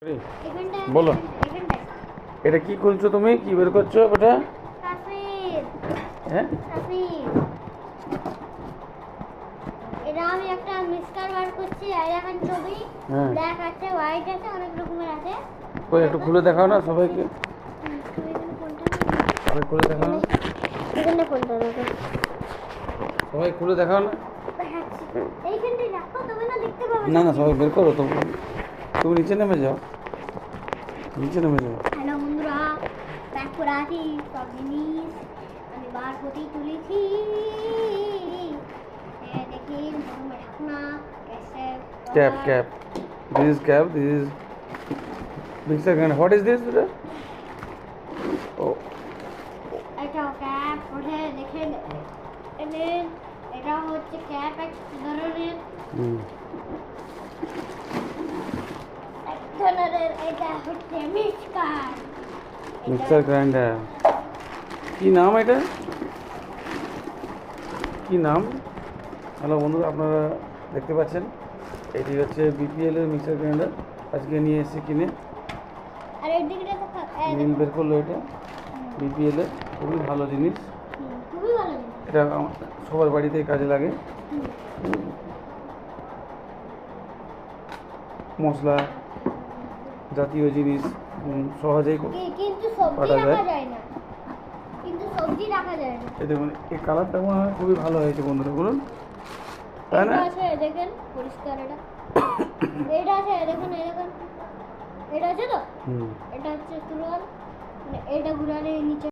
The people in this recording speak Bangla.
বলো, এটা কি খুলছো তুমি? কি বের করছো ওটা? হ্যাঁ, এটা আমি একটা মিক্সচার বার করছি। আর এখন ছবি ব্ল্যাক আছে, হোয়াইট আছে, অনেক রকমের আছে। ওই একটু খুলে দেখাও না সবাইকে। সবাই খুলে দেখাও না, এখানে কোনটা রাখো? সবাই খুলে দেখাও না। এইখানটাই রাখো, তুমি না দেখতে পাবে। না না, সবাই বের করো। তুমি নিচে নেমে যাও, নিচে নেমে যাও। হ্যালো বন্ধুরা, ব্যাক করে আছি। সব জিনিস আমি বার করতেই তুলেছি। দেখেন প্রথমে ঢাকনা, Cap. This is cap. This is mixer grinder. What is this? Oh, এটা ক্যাপ ওঠে। দেখেন এটা হচ্ছে ক্যাপ এক ধরনের, এটা হচ্ছে mixer grinder. কি নাম এটা? কি নাম? হ্যালো বন্ধুরা, আপনারা দেখতে পাচ্ছেন এটি হচ্ছে বিপিএল এর মিক্সার গ্রাইন্ডার। আজকে নিয়ে এসে কিনে আর এদিকে নীল বের করলো। এটা বিপিএল এর খুবই ভালো জিনিস। খুবই ভালো জিনিস। এটা সবার বাড়িতেই কাজে লাগে। মশলা জাতীয় জিনিস সহজেই কিন্তু সবজি রাখা যায় না, এই দেখুন, এই কালারটা মনে হয় খুবই ভালো হয়েছে বন্ধুরা, বলুন তাই না? দেখেন পরিষ্কার এটা। এটা আছে, দেখুন এই দেখুন, এটা আছে তো, এটা হচ্ছে তুলন, এটা ঘুরালে নিচে